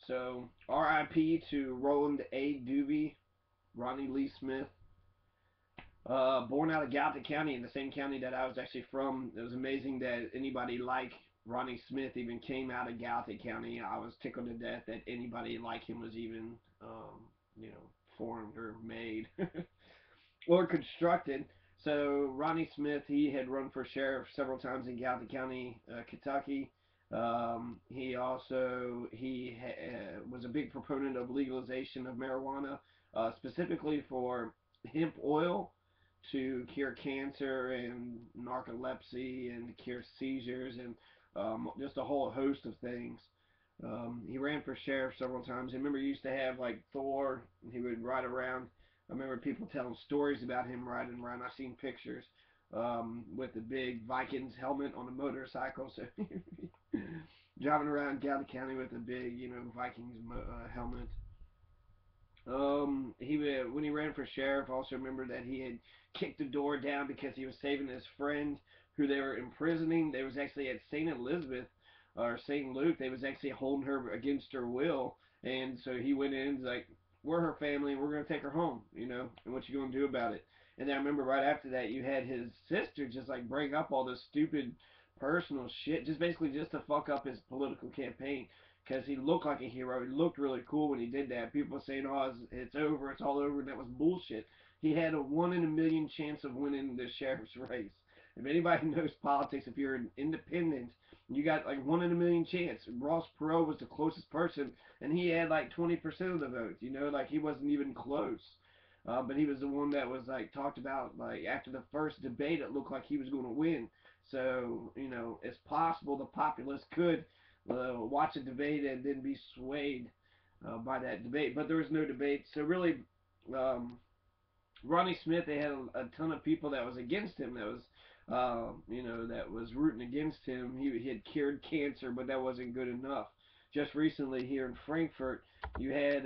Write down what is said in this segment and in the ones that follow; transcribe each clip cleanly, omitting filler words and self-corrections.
So R.I.P. to Roland A. Doobie, Ronnie Lee Smith. Born out of Gallatin County, in the same county that I was actually from. It was amazing that anybody like Ronnie Smith even came out of Gallatin County. I was tickled to death that anybody like him was even, you know, formed or made or constructed. So Ronnie Smith, he had run for sheriff several times in Gallatin County, Kentucky. He was a big proponent of legalization of marijuana, specifically for hemp oil to cure cancer and narcolepsy and to cure seizures and just a whole host of things. He ran for sheriff several times. I remember he used to have like Thor. He would ride around. I remember people telling stories about him riding around. I've seen pictures with the big Vikings helmet on a motorcycle. So driving around Gallatin County with a big, Vikings helmet. When he ran for sheriff, I also remember that he had kicked the door down because he was saving his friend who they were imprisoning. They was actually at St. Elizabeth or St. Luke. They was actually holding her against her will, and so he went in and was like, "We're her family, and we're gonna take her home, and what you gonna do about it?" And then I remember right after that, you had his sister just like bring up all this stupid personal shit, just basically just to fuck up his political campaign because he looked like a hero. He looked really cool when he did that. People were saying, "Oh, it's over, it's all over," and that was bullshit. He had a 1 in a million chance of winning the sheriff's race. If anybody knows politics, if you're an independent, you got like 1 in a million chance. Ross Perot was the closest person, and he had like 20% of the vote. Like he wasn't even close. But he was the one that was like talked about. Like after the first debate, it looked like he was going to win. So it's possible the populace could watch a debate and then be swayed by that debate. But there was no debate, so really, um, Ronnie Smith, they had a ton of people that was against him. That was, that was rooting against him. He had cured cancer, but that wasn't good enough. Just recently here in Frankfurt, you had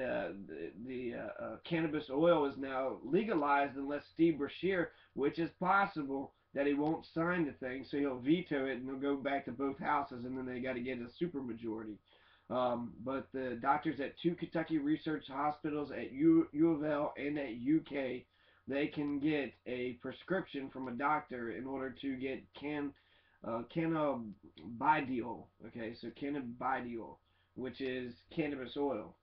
the cannabis oil is now legalized unless Steve Brashear, which is possible that he won't sign the thing, so he'll veto it and it'll go back to both houses, and then they got to get a supermajority. But the doctors at two Kentucky research hospitals at U of L and at UK, they can get a prescription from a doctor in order to get cannabidiol. Okay, so cannabidiol, which is cannabis oil.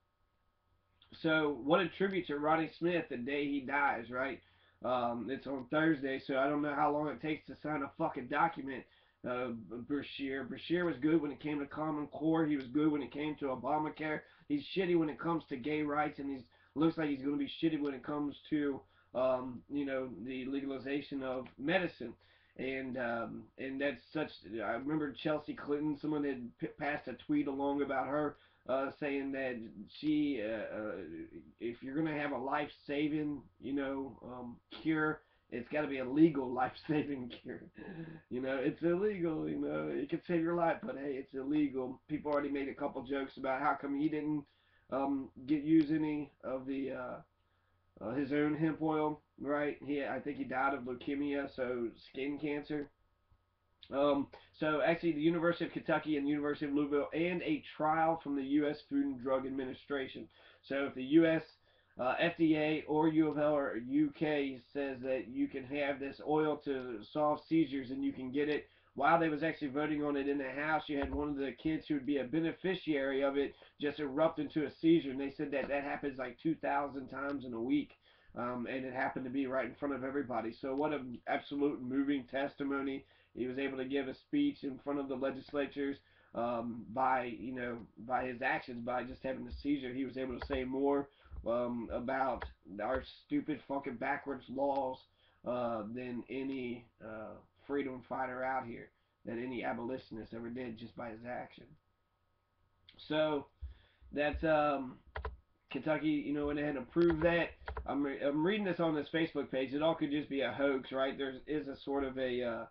So what a tribute to Ronnie Smith the day he dies, right? It's on Thursday, so I don't know how long it takes to sign a fucking document. Brashear was good when it came to Common Core. He was good when it came to Obamacare. He's shitty when it comes to gay rights, and he looks like he's going to be shitty when it comes to, the legalization of medicine. And that's such. I remember Chelsea Clinton. Someone had passed a tweet along about her saying that if you're gonna have a life-saving, cure, it's got to be a legal life-saving cure. It's illegal. It could save your life, but hey, it's illegal. People already made a couple jokes about how come he didn't get use any of the his own hemp oil, right? I think he died of leukemia, so skin cancer. So actually, the University of Kentucky and University of Louisville, and a trial from the U.S. Food and Drug Administration. So if the U.S. FDA or U of L or UK says that you can have this oil to solve seizures and you can get it, while they was actually voting on it in the House, you had one of the kids who would be a beneficiary of it just erupt into a seizure, and they said that that happens like 2,000 times in a week. And it happened to be right in front of everybody. So what an absolute moving testimony. He was able to give a speech in front of the legislatures by his actions, by just having a seizure. He was able to say more about our stupid fucking backwards laws than any freedom fighter out here, than any abolitionist ever did just by his action. So that's Kentucky, went ahead and approved that. I'm reading this on this Facebook page. It all could just be a hoax, right? There is a sort of a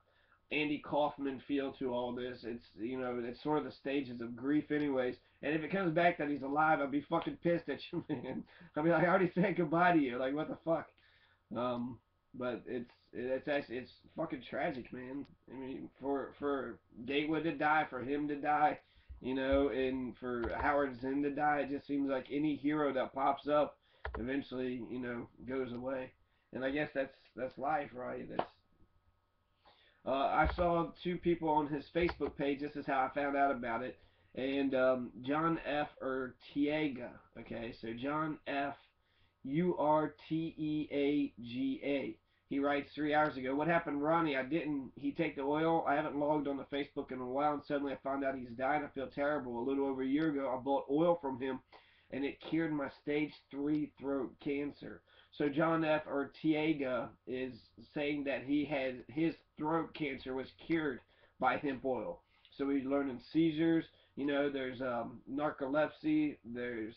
Andy Kaufman feel to all this. It's sort of the stages of grief, anyways. And if it comes back that he's alive, I'll be fucking pissed at you, man. I mean, I already said goodbye to you. Like, what the fuck? Um, but it's actually it's fucking tragic, man. I mean, for Gatewood to die, for him to die, you know, and for Howard Zinn to die, it just seems like any hero that pops up eventually, you know, goes away. And I guess that's life, right? That's I saw two people on his Facebook page. This is how I found out about it. And John F. Urtiega. Okay, so John F. Urteaga. He writes 3 hours ago. What happened, Ronnie? I didn't. He take the oil. I haven't logged on the Facebook in a while, and suddenly I found out he's died. I feel terrible. A little over a year ago, I bought oil from him, and it cured my stage 3 throat cancer. So John F. Ortega is saying that he had his throat cancer was cured by hemp oil. So he's learning seizures. You know, there's narcolepsy. There's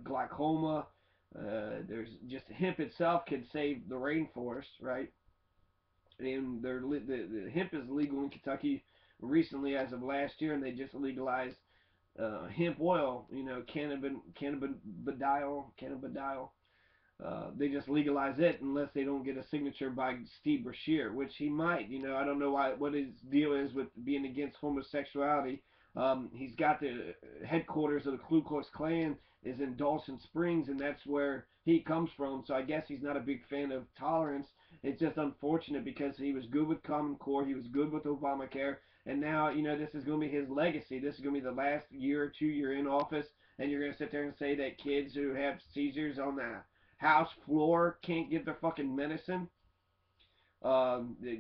glaucoma. There's just hemp itself can save the rainforest, right? And the hemp is legal in Kentucky recently as of last year, and they just legalized hemp oil. You know, cannabidiol. They just legalize it unless they don't get a signature by Steve Brashear, which he might. You know, I don't know what his deal is with being against homosexuality. He's got the headquarters of the Ku Klux Klan is in Dawson Springs, and that's where he comes from. So I guess he's not a big fan of tolerance. It's just unfortunate because he was good with Common Core, he was good with Obamacare, and now you know this is going to be his legacy. This is going to be the last year or 2 year in office, and you're going to sit there and say that kids who have seizures on the house floor can't get their fucking medicine.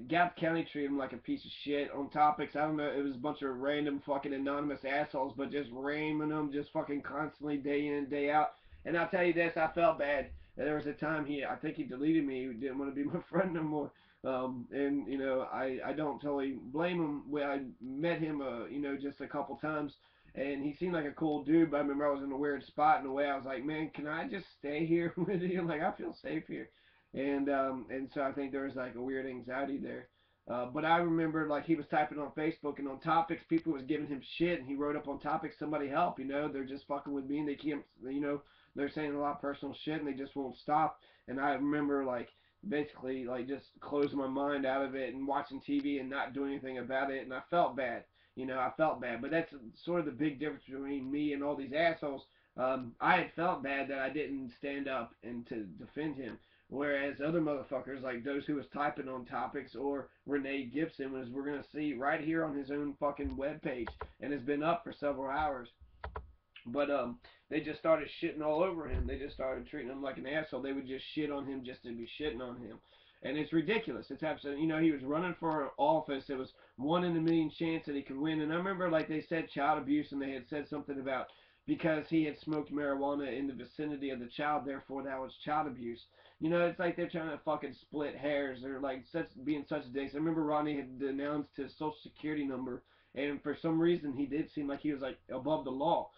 Gap County treated him like a piece of shit on topics. I don't know. It was a bunch of random fucking anonymous assholes, but just ramming them, just fucking constantly day in and day out. And I'll tell you this, I felt bad. There was a time I think he deleted me. He didn't want to be my friend no more. And you know, I don't totally blame him. When I met him, you know, just a couple times, and he seemed like a cool dude. But I remember I was in a weird spot in a way. I was like, man, can I just stay here with you? Like I feel safe here. And so I think there was like a weird anxiety there. But I remember like he was typing on Facebook and on topics, people was giving him shit, and he wrote up on topics, somebody help, you know, they're just fucking with me, and they keep, you know, they're saying a lot of personal shit, and they just won't stop. And I remember like basically like just closing my mind out of it and watching TV and not doing anything about it, and I felt bad. You know, I felt bad, but that's sort of the big difference between me and all these assholes. I had felt bad that I didn't stand up and to defend him. Whereas other motherfuckers, like those who was typing on topics, or Renee Gibson, was we're gonna see right here on his own fucking webpage, and has been up for several hours. But they just started shitting all over him. They just started treating him like an asshole. They would just shit on him just to be shitting on him, and it's ridiculous. It's absolutely, you know, he was running for office. It was 1 in a million chance that he could win. And I remember, like they said, child abuse, and they had said something about because he had smoked marijuana in the vicinity of the child, therefore that was child abuse. You know, it's like they're trying to fucking split hairs. They're like such being such dicks. I remember Ronnie had denounced his social security number, and for some reason he did seem like he was like above the law.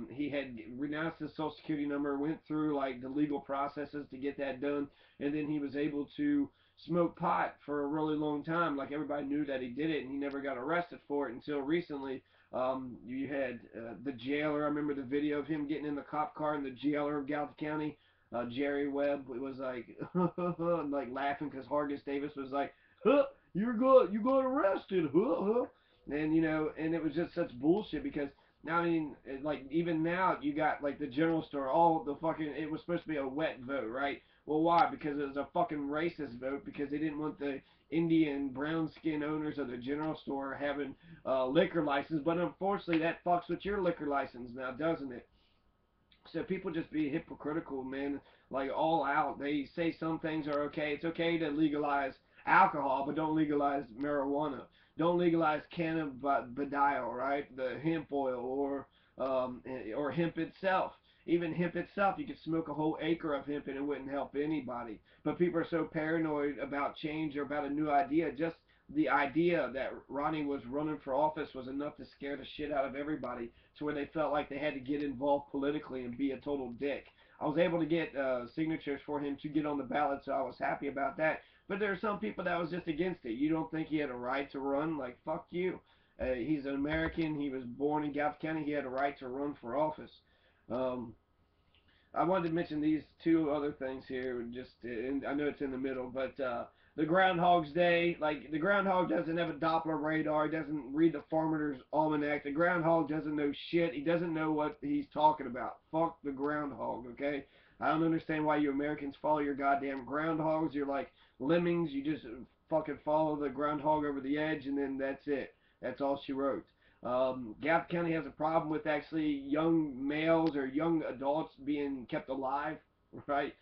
He had renounced his social security number, went through like the legal processes to get that done, and then he was able to smoke pot for a really long time. Like everybody knew that he did it, and he never got arrested for it until recently. You had the jailer. I remember the video of him getting in the cop car, and the jailer of Gallatin County, Jerry Webb, was like like laughing because Hargis Davis was like, huh, you got arrested, huh, huh. And you know, and it was just such bullshit because now, I mean, like even now you got like the general store, all the fucking. It was supposed to be a wet vote, right? Well, why? Because it was a fucking racist vote because they didn't want the Indian brown skin owners of the general store having liquor license. But unfortunately, that fucks with your liquor license now, doesn't it? So people just be hypocritical, man, like all out. They say some things are okay. It's okay to legalize alcohol, but don't legalize marijuana. Don't legalize cannabidiol, right? The hemp oil or hemp itself. Even hemp itself, you could smoke a whole acre of hemp and it wouldn't help anybody. But people are so paranoid about change or about a new idea. Just the idea that Ronnie was running for office was enough to scare the shit out of everybody to where they felt like they had to get involved politically and be a total dick. I was able to get signatures for him to get on the ballot, so I was happy about that. But there are some people that was just against it. You don't think he had a right to run? Like, fuck you. He's an American. He was born in Gallatin County. He had a right to run for office. Um, I wanted to mention these two other things here. Just, and I know it's in the middle, but the Groundhog's Day. Like, the groundhog doesn't have a Doppler radar. He doesn't read the Farmer's Almanac. The groundhog doesn't know shit. He doesn't know what he's talking about. Fuck the groundhog, okay? I don't understand why you Americans follow your goddamn groundhogs. You're like lemmings. You just fucking follow the groundhog over the edge, and then that's it. That's all she wrote. Gap County has a problem with actually young males or young adults being kept alive, right?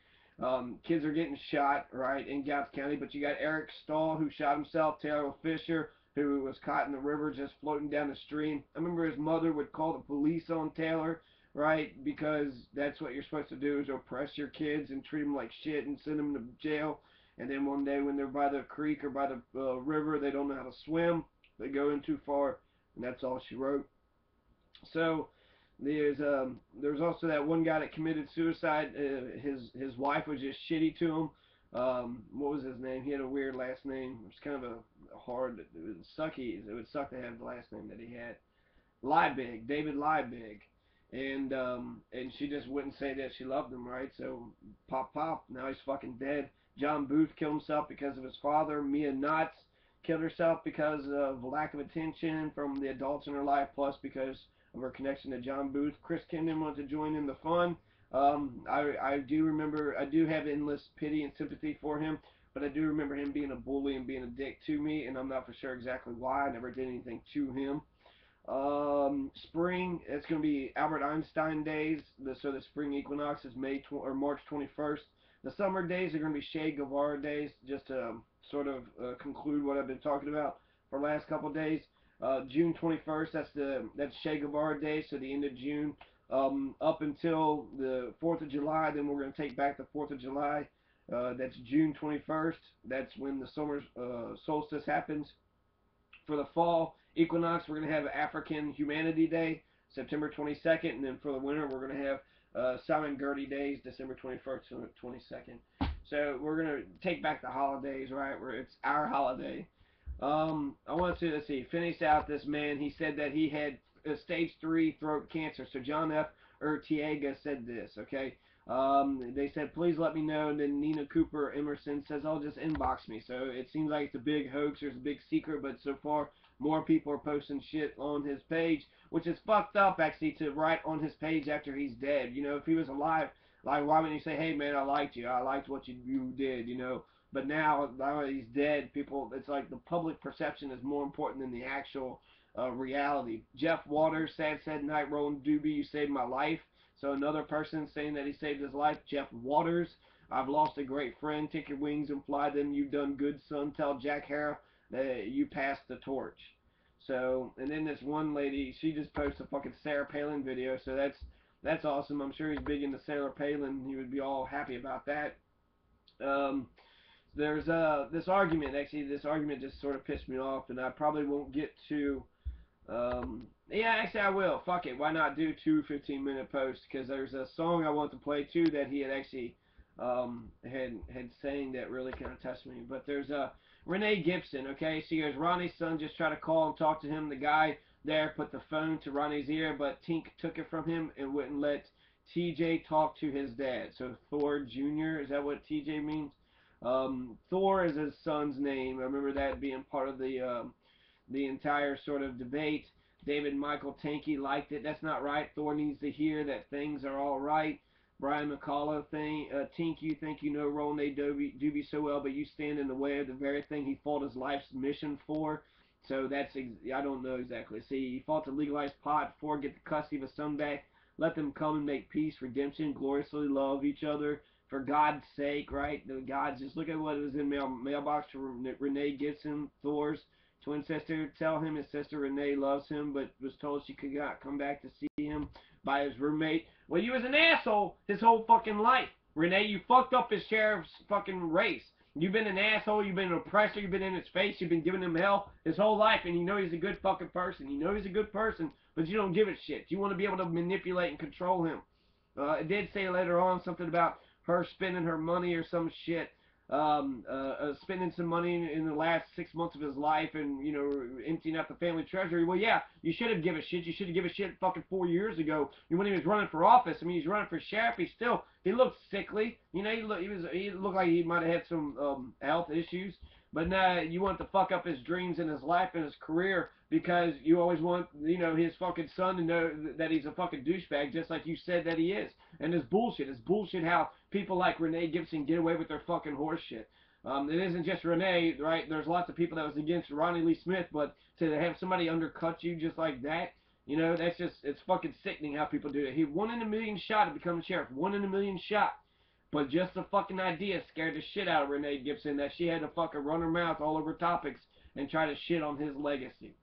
Kids are getting shot, right, in Gap County, but you got Eric Stahl, who shot himself, Taylor Fisher, who was caught in the river just floating down the stream. I remember his mother would call the police on Taylor, right, because that's what you're supposed to do, is oppress your kids and treat them like shit and send them to jail. And then one day when they're by the creek or by the river, they don't know how to swim. They go in too far, and that's all she wrote. So there's also that one guy that committed suicide. His wife was just shitty to him. What was his name? He had a weird last name. It was kind of a hard, it was sucky. It would suck to have the last name that he had. Liebig, David Liebig, and she just wouldn't say that she loved him, right? So pop pop, now he's fucking dead. John Booth killed himself because of his father. Mia Knotts killed herself because of lack of attention from the adults in her life, plus because of her connection to John Booth. Chris Kendon wanted to join in the fun. I do remember, I do have endless pity and sympathy for him, but I do remember him being a bully and being a dick to me, and I'm not for sure exactly why. I never did anything to him. Spring, it's going to be Albert Einstein days. So the spring equinox is or March 21st. The summer days are going to be Che Guevara days, just to sort of conclude what I've been talking about for the last couple of days. June 21st, that's Che Guevara Day, so the end of June. Up until the 4th of July, then we're going to take back the 4th of July. That's June 21st. That's when the summer solstice happens. For the fall equinox, we're going to have African Humanity Day, September 22nd, and then for the winter, we're going to have Simon Gertie Days, December 21st to 22nd. So we're going to take back the holidays, right? Where it's our holiday. I want to, let's see, finish out this man. He said that he had stage 3 throat cancer. So John F. Urtiega said this, okay? They said, please let me know. And then Nina Cooper Emerson says, oh, just inbox me. So it seems like it's a big hoax. There's a big secret, but so far more people are posting shit on his page, which is fucked up, actually, to write on his page after he's dead. You know, if he was alive, like, why wouldn't you say, hey, man, I liked you. I liked what you did, you know. But now that he's dead, people, it's like the public perception is more important than the actual reality. Jeff Waters, sad night, Roland Doobie, you saved my life. So another person saying that he saved his life, Jeff Waters. I've lost a great friend. Take your wings and fly them. You've done good, son. Tell Jack Harrow that you passed the torch. So, and then this one lady, she just posted a fucking Sarah Palin video. So that's awesome. I'm sure he's big into Sarah Palin. He would be all happy about that. There's this argument. Actually, this argument just sort of pissed me off, and I probably won't get to yeah, actually I will. Fuck it. Why not do two 15-minute posts? Because there's a song I want to play too that he had actually had sang that really kind of touched me. But there's Renee Gibson. Okay, she goes, Ronnie's son just tried to call and talk to him. The guy there put the phone to Ronnie's ear, but Tink took it from him and wouldn't let TJ talk to his dad. So Thor Jr. Is that what TJ means? Thor is his son's name. I remember that being part of the entire sort of debate. David Michael Tanky liked it. That's not right. Thor needs to hear that things are all right. Brian McCullough Tink, you think you know Ronnie Doobie so well, but you stand in the way of the very thing he fought his life's mission for. So that's, I don't know exactly. See, he fought to legalize pot, for get the custody of his son back, let them come and make peace, redemption, gloriously love each other, for God's sake, right? The gods, just look at what was in mailbox to Renee Gibson, Thor's twin sister. Tell him his sister Renee loves him, but was told she could not come back to see him by his roommate. Well, you was an asshole his whole fucking life. Renee, you fucked up his sheriff's fucking race. You've been an asshole, you've been an oppressor, you've been in his face, you've been giving him hell his whole life, and you know he's a good fucking person. You know he's a good person, but you don't give a shit. You want to be able to manipulate and control him. It did say later on something about her spending her money or some shit. spending some money in the last 6 months of his life and, emptying out the family treasury. Well, yeah, you should have given a shit. You should have given a shit fucking 4 years ago when he was running for office. I mean, he's running for sheriff. He looked sickly. He looked like he might have had some health issues. But now you want to fuck up his dreams and his life and his career because you always want, his fucking son to know that he's a fucking douchebag, just like you said that he is. And it's bullshit. It's bullshit how people like Renee Gibson get away with their fucking horse shit. It isn't just Renee, right? There's lots of people that was against Ronnie Lee Smith, but to have somebody undercut you just like that, that's just, it's fucking sickening how people do it. He 1 in a million shot to become a sheriff. 1 in a million shot. But just the fucking idea scared the shit out of Renee Gibson that she had to fucking run her mouth all over topics and try to shit on his legacy.